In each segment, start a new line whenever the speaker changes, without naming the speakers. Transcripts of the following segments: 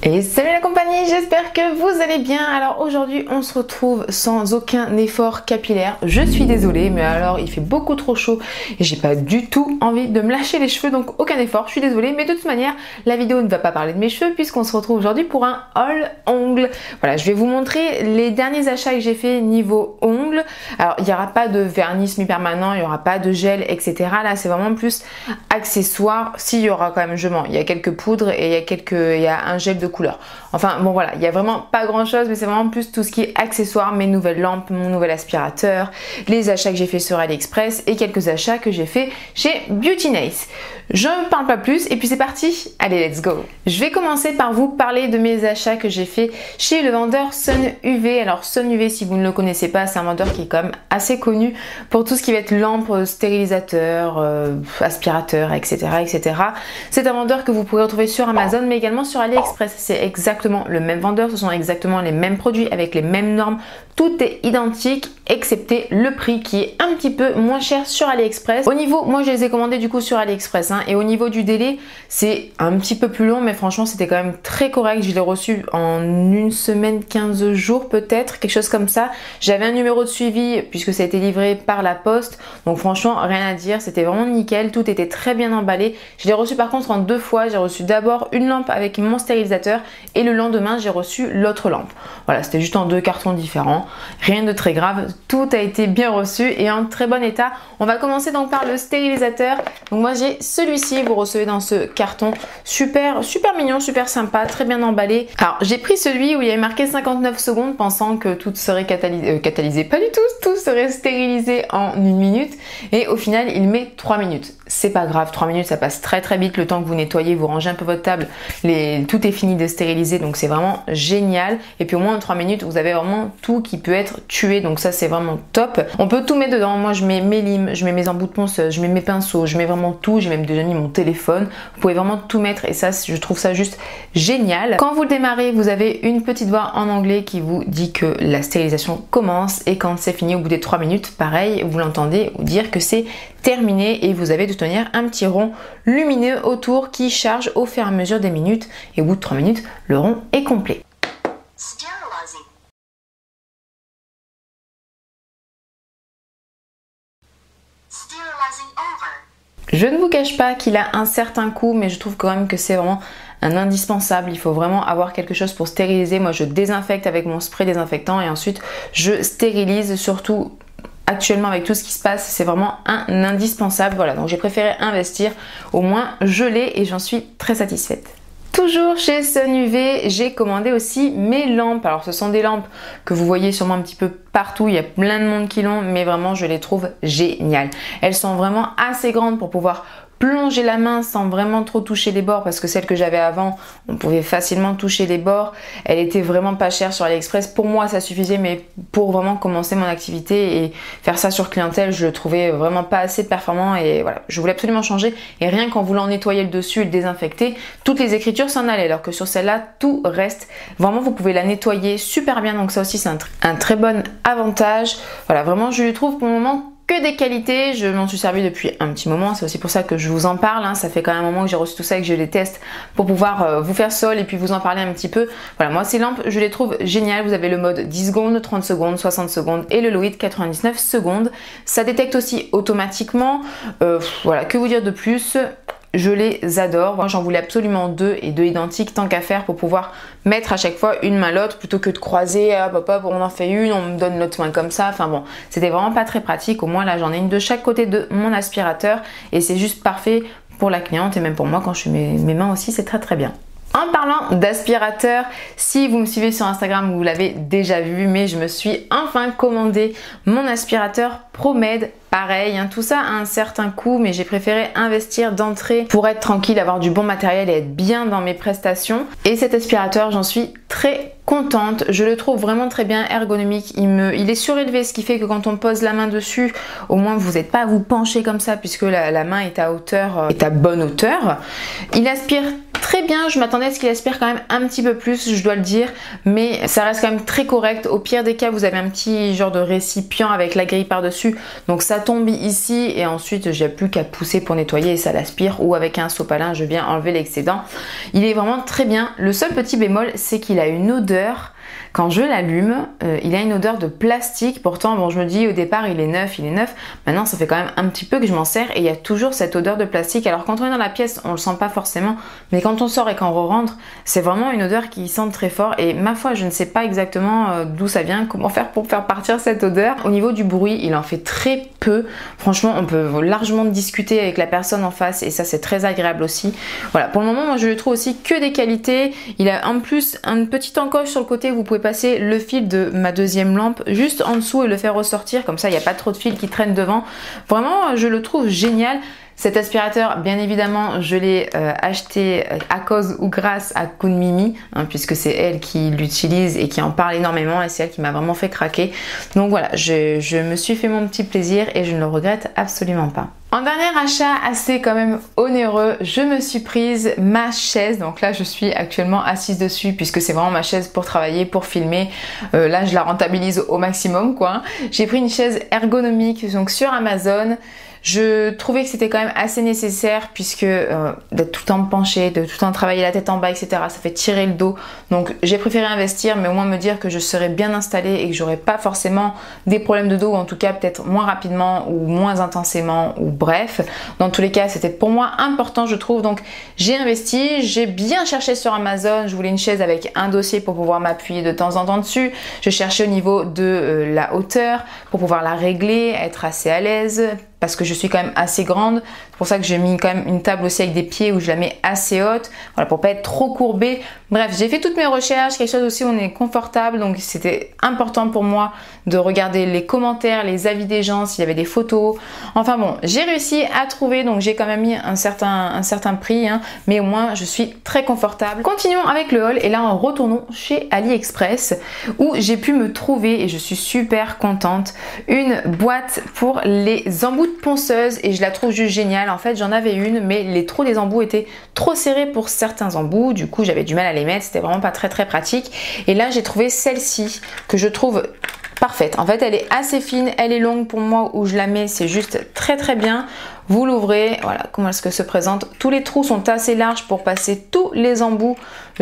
Et salut la compagnie, j'espère que vous allez bien. Alors aujourd'hui on se retrouve sans aucun effort capillaire. Je suis désolée mais alors il fait beaucoup trop chaud et j'ai pas du tout envie de me lâcher les cheveux, donc aucun effort, je suis désolée. Mais de toute manière la vidéo ne va pas parler de mes cheveux puisqu'on se retrouve aujourd'hui pour un haul ongles. Voilà, je vais vous montrer les derniers achats que j'ai fait niveau ongles. Alors il n'y aura pas de vernis semi-permanent, il n'y aura pas de gel, etc. Là c'est vraiment plus accessoire. S'il y aura quand même, je mens, il y a quelques poudres et il y a un gel de couleur. Enfin bon voilà, il n'y a vraiment pas grand chose, mais c'est vraiment plus tout ce qui est accessoire, mes nouvelles lampes, mon nouvel aspirateur, les achats que j'ai fait sur AliExpress et quelques achats que j'ai fait chez Beauty Nice. Je ne parle pas plus et puis c'est parti, allez let's go. Je vais commencer par vous parler de mes achats que j'ai fait chez le vendeur Sun UV. Alors Sun UV, si vous ne le connaissez pas, c'est un vendeur qui est quand même assez connu pour tout ce qui va être lampe, stérilisateur, aspirateur, etc. C'est un vendeur que vous pourrez retrouver sur Amazon mais également sur AliExpress. C'est exactement le même vendeur, ce sont exactement les mêmes produits avec les mêmes normes, tout est identique excepté le prix qui est un petit peu moins cher sur AliExpress. Au niveau, moi je les ai commandés du coup sur AliExpress et au niveau du délai c'est un petit peu plus long mais franchement c'était quand même très correct. Je l'ai reçu en une semaine, 15 jours peut-être, quelque chose comme ça. J'avais un numéro de suivi puisque ça a été livré par la poste, donc franchement rien à dire, c'était vraiment nickel, tout était très bien emballé. Je l'ai reçu par contre en deux fois. J'ai reçu d'abord une lampe avec mon stérilisateur et le lendemain j'ai reçu l'autre lampe. Voilà, c'était juste en deux cartons différents, rien de très grave, tout a été bien reçu et en très bon état. On va commencer donc par le stérilisateur. Donc moi j'ai celui-ci, vous recevez dans ce carton, super mignon, super sympa, très bien emballé. Alors j'ai pris celui où il y avait marqué 59 secondes pensant que tout serait catalysé, pas du tout serait stérilisé en 1 minute et au final il met 3 minutes. C'est pas grave, 3 minutes ça passe très vite, le temps que vous nettoyez, vous rangez un peu votre table, tout est fini de stériliser, donc c'est vraiment génial. Et puis au moins en 3 minutes vous avez vraiment tout qui peut être tué, donc ça c'est vraiment top. On peut tout mettre dedans, moi je mets mes limes, je mets mes embouts de ponceuse, je mets mes pinceaux, je mets vraiment tout, j'ai même déjà mis mon téléphone. Vous pouvez vraiment tout mettre et ça je trouve ça juste génial. Quand vous démarrez vous avez une petite voix en anglais qui vous dit que la stérilisation commence et quand c'est fini au bout des 3 minutes, pareil, vous l'entendez vous dire que c'est terminé et vous avez de toute manière un petit rond lumineux autour qui charge au fur et à mesure des minutes et au bout de 3 minutes le rond est complet. Je ne vous cache pas qu'il a un certain coût mais je trouve quand même que c'est vraiment un indispensable. Il faut vraiment avoir quelque chose pour stériliser. Moi je désinfecte avec mon spray désinfectant et ensuite je stérilise, surtout actuellement avec tout ce qui se passe, c'est vraiment un indispensable. Voilà, donc j'ai préféré investir, au moins je l'ai et j'en suis très satisfaite. Toujours chez Sun UV, j'ai commandé aussi mes lampes. Alors ce sont des lampes que vous voyez sûrement un petit peu partout, il y a plein de monde qui l'ont, mais vraiment je les trouve géniales. Elles sont vraiment assez grandes pour pouvoir plonger la main sans vraiment trop toucher les bords, parce que celle que j'avais avant on pouvait facilement toucher les bords. Elle était vraiment pas chère sur AliExpress, pour moi ça suffisait, mais pour vraiment commencer mon activité et faire ça sur clientèle je le trouvais vraiment pas assez performant et voilà, je voulais absolument changer. Et rien qu'en voulant nettoyer le dessus et le désinfecter, toutes les écritures s'en allaient, alors que sur celle-là tout reste. Vraiment vous pouvez la nettoyer super bien, donc ça aussi c'est un très bon avantage. Voilà, vraiment je lui trouve pour le moment que des qualités. Je m'en suis servi depuis un petit moment, c'est aussi pour ça que je vous en parle, ça fait quand même un moment que j'ai reçu tout ça et que je les teste pour pouvoir vous faire seul et puis vous en parler un petit peu. Voilà, moi ces lampes je les trouve géniales. Vous avez le mode 10 secondes, 30 secondes, 60 secondes et le Loïd 99 secondes. Ça détecte aussi automatiquement. Voilà, que vous dire de plus? Je les adore. Moi j'en voulais absolument deux et deux identiques tant qu'à faire pour pouvoir mettre à chaque fois une main l'autre plutôt que de croiser, hop, on en fait une, on me donne l'autre main comme ça. Enfin bon, c'était vraiment pas très pratique. Au moins là j'en ai une de chaque côté de mon aspirateur et c'est juste parfait pour la cliente et même pour moi quand je fais mes mains aussi, c'est très bien. En parlant d'aspirateur, si vous me suivez sur Instagram, vous l'avez déjà vu, mais je me suis enfin commandé mon aspirateur ProMed. Pareil, tout ça a un certain coût, mais j'ai préféré investir d'entrée pour être tranquille, avoir du bon matériel et être bien dans mes prestations. Et cet aspirateur, j'en suis très contente. Je le trouve vraiment très bien ergonomique. Il est surélevé, ce qui fait que quand on pose la main dessus, au moins vous n'êtes pas à vous pencher comme ça puisque la main est à hauteur, est à bonne hauteur. Il aspire très bien, je m'attendais à ce qu'il aspire quand même un petit peu plus, je dois le dire, mais ça reste quand même très correct. Au pire des cas, vous avez un petit genre de récipient avec la grille par-dessus, donc ça tombe ici et ensuite j'ai plus qu'à pousser pour nettoyer et ça l'aspire, ou avec un sopalin je viens enlever l'excédent. Il est vraiment très bien. Le seul petit bémol, c'est qu'il a une odeur. Quand je l'allume, il a une odeur de plastique. Pourtant, bon, je me dis au départ il est neuf. Maintenant, ça fait quand même un petit peu que je m'en sers et il y a toujours cette odeur de plastique. Alors quand on est dans la pièce, on le sent pas forcément, mais quand on sort et qu'on re-rentre, c'est vraiment une odeur qui sent très fort. Et ma foi, je ne sais pas exactement d'où ça vient, comment faire pour faire partir cette odeur. Au niveau du bruit, il en fait très peu. Franchement, on peut largement discuter avec la personne en face et ça, c'est très agréable aussi. Voilà, pour le moment, moi, je le trouve aussi que des qualités. Il a en plus une petite encoche sur le côté où vous pouvez passer le fil de ma deuxième lampe juste en dessous et le faire ressortir, comme ça il n'y a pas trop de fil qui traîne devant. Vraiment, je le trouve génial. Cet aspirateur, bien évidemment, je l'ai acheté à cause ou grâce à Kunmimi, hein, puisque c'est elle qui l'utilise et qui en parle énormément et c'est elle qui m'a vraiment fait craquer. Donc voilà, je me suis fait mon petit plaisir et je ne le regrette absolument pas. En dernier achat assez quand même onéreux, je me suis prise ma chaise. Donc là, je suis actuellement assise dessus puisque c'est vraiment ma chaise pour travailler, pour filmer. Là, je la rentabilise au maximum, quoi. J'ai pris une chaise ergonomique donc sur Amazon. Je trouvais que c'était quand même assez nécessaire puisque d'être tout le temps penché, de tout le temps travailler la tête en bas, etc. ça fait tirer le dos. Donc j'ai préféré investir, mais au moins me dire que je serais bien installée et que j'aurais pas forcément des problèmes de dos, ou en tout cas peut-être moins rapidement ou moins intensément, ou bref. Dans tous les cas, c'était pour moi important, je trouve. Donc j'ai investi, j'ai bien cherché sur Amazon. Je voulais une chaise avec un dossier pour pouvoir m'appuyer de temps en temps dessus. Je cherchais au niveau de la hauteur pour pouvoir la régler, être assez à l'aise, parce que je suis quand même assez grande. C'est pour ça que j'ai mis quand même une table aussi avec des pieds où je la mets assez haute, voilà, pour pas être trop courbée. Bref, j'ai fait toutes mes recherches, quelque chose aussi où on est confortable, donc c'était important pour moi de regarder les commentaires, les avis des gens, s'il y avait des photos. Enfin bon, j'ai réussi à trouver, donc j'ai quand même mis un certain prix, hein, mais au moins je suis très confortable. Continuons avec le haul et là retournons chez AliExpress où j'ai pu me trouver, et je suis super contente, une boîte pour les embouts de ponceuse et je la trouve juste géniale. En fait, j'en avais une, mais les trous des embouts étaient trop serrés pour certains embouts, du coup j'avais du mal à les mettre, c'était vraiment pas très pratique. Et là j'ai trouvé celle-ci que je trouve parfaite. En fait, elle est assez fine, elle est longue pour moi où je la mets, c'est juste très bien. Vous l'ouvrez, voilà comment est-ce que se présente. Tous les trous sont assez larges pour passer tous les embouts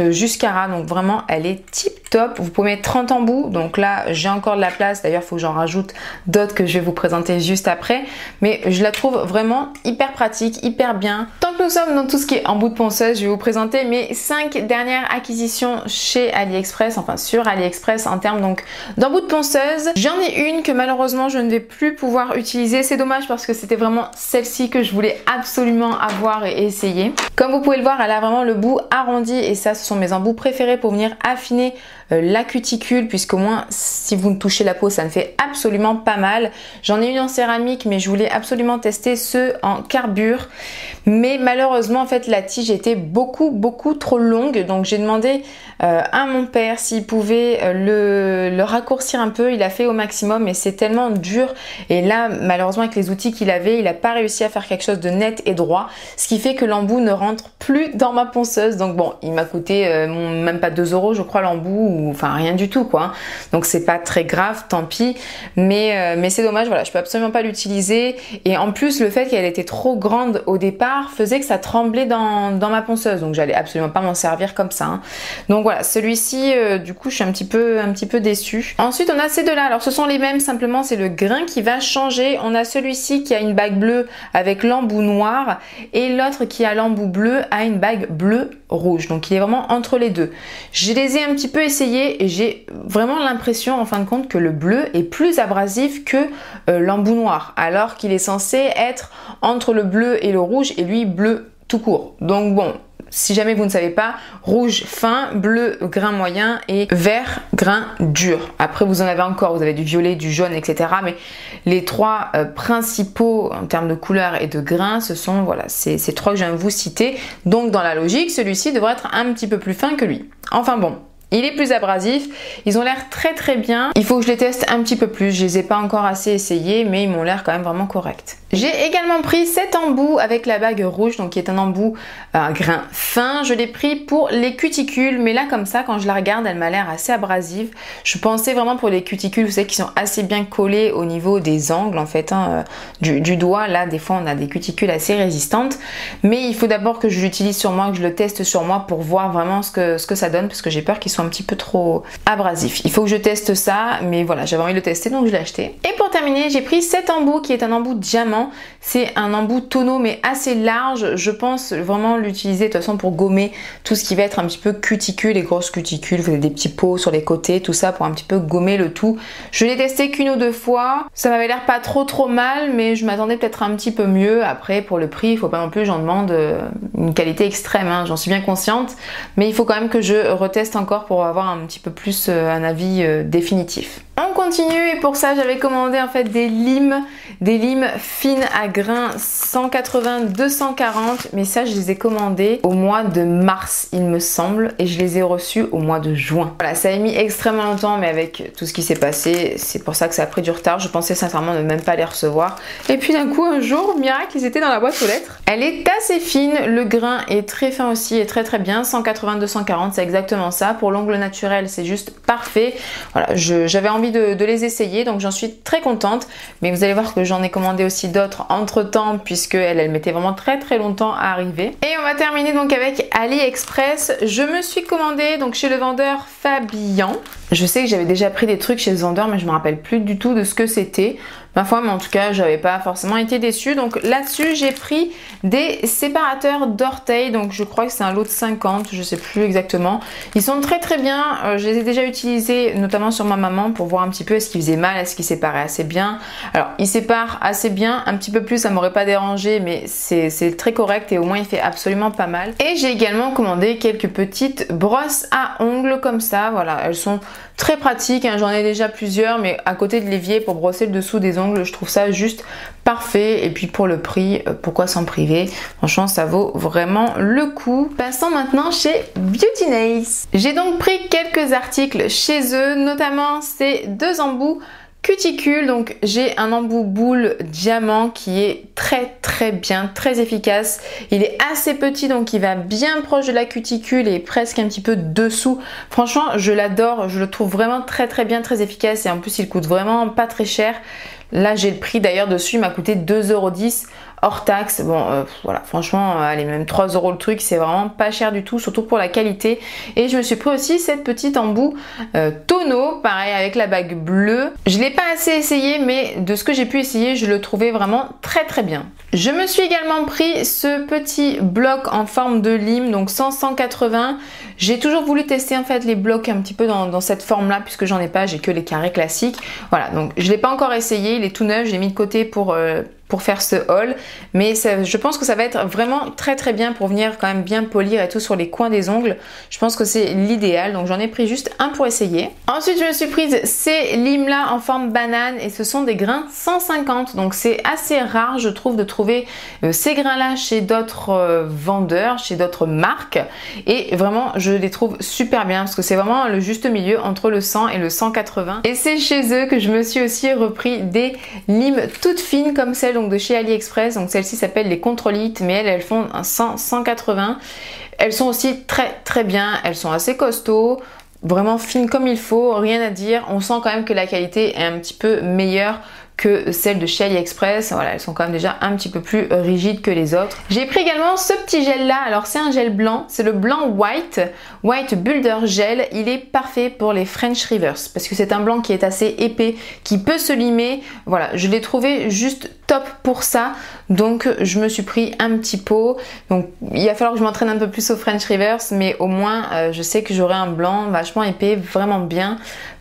jusqu'à ras. Donc vraiment, elle est tip top. Vous pouvez mettre 30 embouts. Donc là, j'ai encore de la place. D'ailleurs, il faut que j'en rajoute d'autres que je vais vous présenter juste après. Mais je la trouve vraiment hyper pratique, hyper bien. Tant que nous sommes dans tout ce qui est embout de ponceuse, je vais vous présenter mes 5 dernières acquisitions chez AliExpress, enfin sur AliExpress en termes donc d'embout de ponceuse. J'en ai une que malheureusement, je ne vais plus pouvoir utiliser. C'est dommage parce que c'était vraiment celle-ci que je voulais absolument avoir et essayer. Comme vous pouvez le voir, elle a vraiment le bout arrondi et ça, ce sont mes embouts préférés pour venir affiner la cuticule, puisqu'au moins si vous ne touchez la peau, ça ne fait absolument pas mal. J'en ai une en céramique, mais je voulais absolument tester ceux en carbure. Mais malheureusement, en fait, la tige était beaucoup trop longue. Donc j'ai demandé à mon père s'il pouvait le raccourcir un peu. Il a fait au maximum, mais c'est tellement dur. Et là, malheureusement, avec les outils qu'il avait, il n'a pas réussi à faire quelque chose de net et droit. Ce qui fait que l'embout ne rentre plus dans ma ponceuse. Donc bon, il m'a coûté même pas 2 € je crois l'embout, ou enfin rien du tout quoi. Donc c'est pas très grave, tant pis. Mais c'est dommage, voilà, je peux absolument pas l'utiliser. Et en plus, le fait qu'elle était trop grande au départ faisait que ça tremblait dans ma ponceuse. Donc j'allais absolument pas m'en servir comme ça. Hein. Donc voilà, celui-ci, du coup, je suis un petit peu déçue. Ensuite, on a ces deux-là. Alors ce sont les mêmes, simplement c'est le grain qui va changer. On a celui-ci qui a une bague bleue avec l'embout noir et l'autre qui a l'embout bleu a une bague bleu rouge. Donc il est vraiment entre les deux. Je les ai un petit peu essayés et j'ai vraiment l'impression en fin de compte que le bleu est plus abrasif que l'embout noir, alors qu'il est censé être entre le bleu et le rouge et lui bleu tout court. Donc bon, si jamais vous ne savez pas, rouge fin, bleu grain moyen et vert grain dur. Après vous en avez encore, vous avez du violet, du jaune, etc. Mais les trois principaux en termes de couleur et de grain, ce sont voilà, ces trois que je viens de vous citer. Donc dans la logique, celui-ci devrait être un petit peu plus fin que lui. Enfin bon, il est plus abrasif. Ils ont l'air très bien. Il faut que je les teste un petit peu plus. Je les ai pas encore assez essayés, mais ils m'ont l'air quand même vraiment corrects. J'ai également pris cet embout avec la bague rouge, donc qui est un embout à grain fin. Je l'ai pris pour les cuticules, mais là comme ça, quand je la regarde, elle m'a l'air assez abrasive. Je pensais vraiment pour les cuticules, vous savez, qui sont assez bien collées au niveau des angles en fait, hein, du doigt. Là, des fois, on a des cuticules assez résistantes, mais il faut d'abord que je l'utilise sur moi, que je le teste sur moi pour voir vraiment ce que ça donne, parce que j'ai peur qu'il soit un petit peu trop abrasif. Il faut que je teste ça, mais voilà, j'avais envie de le tester, donc je l'ai acheté. Et pour terminer, j'ai pris cet embout qui est un embout diamant. C'est un embout tonneau mais assez large. Je pense vraiment l'utiliser de toute façon pour gommer tout ce qui va être un petit peu cuticule, les grosses cuticules, vous avez des petits pots sur les côtés, tout ça pour un petit peu gommer le tout. Je l'ai testé qu'une ou deux fois. Ça m'avait l'air pas trop mal, mais je m'attendais peut-être un petit peu mieux. Après, pour le prix, il faut pas non plus j'en demande une qualité extrême, hein, j'en suis bien consciente. Mais il faut quand même que je reteste encore pour avoir un petit peu plus un avis définitif. On continue et pour ça j'avais commandé en fait des limes fines à grains 180-240, mais ça je les ai commandés au mois de mars il me semble et je les ai reçus au mois de juin. Voilà, ça a mis extrêmement longtemps, mais avec tout ce qui s'est passé, c'est pour ça que ça a pris du retard. Je pensais sincèrement ne même pas les recevoir. Et puis d'un coup un jour, miracle, ils étaient dans la boîte aux lettres. Elle est assez fine, le grain est très fin aussi et très bien. 180-240, c'est exactement ça. Pour l'ongle naturel, c'est juste parfait. Voilà, j'avais envie de les essayer, donc j'en suis très contente, mais vous allez voir que j'en ai commandé aussi d'autres entre temps, puisque elle mettait vraiment très longtemps à arriver. Et on va terminer donc avec AliExpress. Je me suis commandé donc chez le vendeur Fabian. Je sais que j'avais déjà pris des trucs chez le vendeur, mais je me rappelle plus du tout de ce que c'était. Ma foi, mais en tout cas, j'avais pas forcément été déçue. Donc là-dessus, j'ai pris des séparateurs d'orteils. Donc je crois que c'est un lot de 50, je sais plus exactement. Ils sont très bien. Je les ai déjà utilisés, notamment sur ma maman, pour voir un petit peu est-ce qu'ils faisaient mal, est-ce qu'ils séparaient assez bien. Alors, ils séparent assez bien. Un petit peu plus, ça m'aurait pas dérangé, mais c'est très correct et au moins, il fait absolument pas mal. Et j'ai également commandé quelques petites brosses à ongles comme ça. Voilà, elles sont très pratiques, hein. J'en ai déjà plusieurs, mais à côté de l'évier pour brosser le dessous des ongles, je trouve ça juste parfait. Et puis pour le prix, pourquoi s'en priver? Franchement, ça vaut vraiment le coup. Passons maintenant chez Beauty Nails. J'ai donc pris quelques articles chez eux, notamment ces deux embouts cuticule. Donc j'ai un embout boule diamant qui est très bien, très efficace. Il est assez petit, donc il va bien proche de la cuticule et presque un petit peu dessous. Franchement, je l'adore, je le trouve vraiment très bien, très efficace, et en plus il coûte vraiment pas très cher. Là j'ai le prix d'ailleurs dessus, il m'a coûté 2,10 € hors taxe. Bon voilà, franchement allez, même 3 € le truc, c'est vraiment pas cher du tout, surtout pour la qualité. Et je me suis pris aussi cette petite embout tonneau, pareil avec la bague bleue. Je l'ai pas assez essayé, mais de ce que j'ai pu essayer, je le trouvais vraiment très bien. Je me suis également pris ce petit bloc en forme de lime, donc 100-180. J'ai toujours voulu tester en fait les blocs un petit peu dans cette forme là, puisque j'en ai pas, j'ai que les carrés classiques. Voilà, donc je l'ai pas encore essayé, il est tout neuf, je l'ai mis de côté pour faire ce haul, mais je pense que ça va être vraiment très bien pour venir quand même bien polir et tout sur les coins des ongles. Je pense que c'est l'idéal, donc j'en ai pris juste un pour essayer. Ensuite, je me suis prise ces limes là en forme banane, et ce sont des grains 150, donc c'est assez rare je trouve de trouver ces grains là chez d'autres vendeurs, chez d'autres marques, et vraiment je les trouve super bien parce que c'est vraiment le juste milieu entre le 100 et le 180. Et c'est chez eux que je me suis aussi repris des limes toutes fines comme celles donc de chez AliExpress. Donc celles-ci s'appellent les Controlites, mais elles font un 100-180. Elles sont aussi très bien, elles sont assez costauds, vraiment fines comme il faut, rien à dire. On sent quand même que la qualité est un petit peu meilleure que celles de chez AliExpress. Voilà, elles sont quand même déjà un petit peu plus rigides que les autres. J'ai pris également ce petit gel là. Alors c'est un gel blanc, c'est le blanc White Builder Gel. Il est parfait pour les French Rivers parce que c'est un blanc qui est assez épais, qui peut se limer. Voilà, je l'ai trouvé juste top pour ça, donc je me suis pris un petit pot. Donc il va falloir que je m'entraîne un peu plus au French Rivers, mais au moins je sais que j'aurai un blanc vachement épais, vraiment bien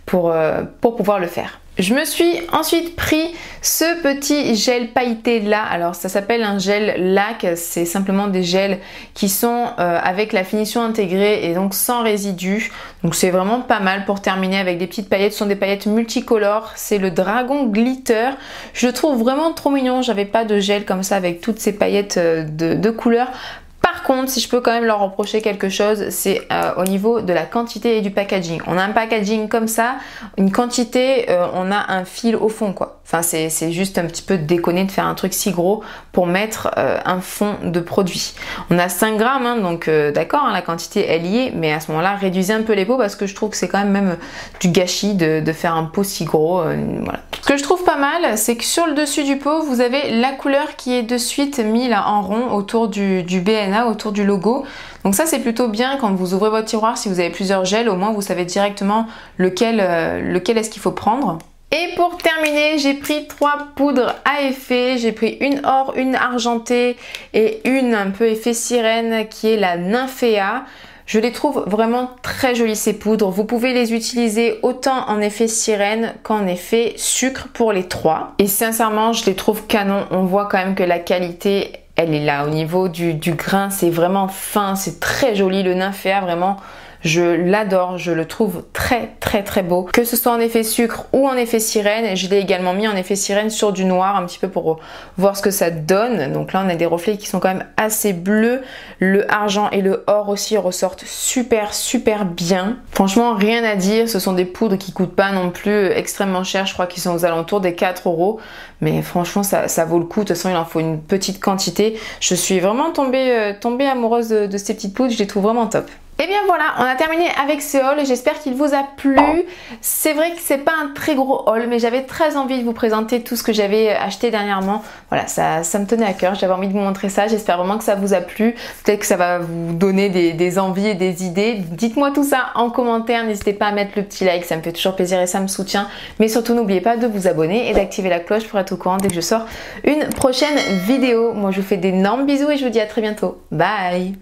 pour pouvoir le faire. Je me suis ensuite pris ce petit gel pailleté là. Alors ça s'appelle un gel lac, c'est simplement des gels qui sont avec la finition intégrée et donc sans résidus. Donc c'est vraiment pas mal pour terminer avec des petites paillettes. Ce sont des paillettes multicolores, c'est le Dragon Glitter. Je le trouve vraiment trop mignon, j'avais pas de gel comme ça avec toutes ces paillettes de couleurs. Par contre, si je peux quand même leur reprocher quelque chose, c'est au niveau de la quantité et du packaging. On a un packaging comme ça, une quantité, on a un fil au fond quoi. Enfin, c'est juste un petit peu déconné de faire un truc si gros pour mettre un fond de produit. On a 5 grammes, hein, donc d'accord, hein, la quantité elle y est, mais à ce moment-là, réduisez un peu les pots parce que je trouve que c'est quand même du gâchis de faire un pot si gros. Voilà. Ce que je trouve pas mal, c'est que sur le dessus du pot, vous avez la couleur qui est de suite mise là en rond autour du BNA, autour du logo. Donc ça c'est plutôt bien quand vous ouvrez votre tiroir, si vous avez plusieurs gels, au moins vous savez directement lequel est-ce qu'il faut prendre. Et pour terminer, j'ai pris 3 poudres à effet. J'ai pris une or, une argentée et une un peu effet sirène qui est la Nymphéa. Je les trouve vraiment très jolies ces poudres. Vous pouvez les utiliser autant en effet sirène qu'en effet sucre pour les 3. Et sincèrement, je les trouve canon. On voit quand même que la qualité, elle est là. Au niveau du grain, c'est vraiment fin, c'est très joli. Le Nymphéa, vraiment, je l'adore, je le trouve très beau. Que ce soit en effet sucre ou en effet sirène, je l'ai également mis en effet sirène sur du noir un petit peu pour voir ce que ça donne. Donc là on a des reflets qui sont quand même assez bleus. Le argent et le or aussi ressortent super bien. Franchement rien à dire, ce sont des poudres qui coûtent pas non plus extrêmement cher. Je crois qu'ils sont aux alentours des 4 €. Mais franchement ça vaut le coup, de toute façon il en faut une petite quantité. Je suis vraiment tombée amoureuse de ces petites poudres, je les trouve vraiment top. Et bien voilà, on a terminé avec ce haul, j'espère qu'il vous a plu. C'est vrai que c'est pas un très gros haul, mais j'avais très envie de vous présenter tout ce que j'avais acheté dernièrement. Voilà, ça me tenait à cœur, j'avais envie de vous montrer ça, j'espère vraiment que ça vous a plu. Peut-être que ça va vous donner des envies et des idées. Dites-moi tout ça en commentaire, n'hésitez pas à mettre le petit like, ça me fait toujours plaisir et ça me soutient. Mais surtout n'oubliez pas de vous abonner et d'activer la cloche pour être au courant dès que je sors une prochaine vidéo. Moi je vous fais d'énormes bisous et je vous dis à très bientôt. Bye!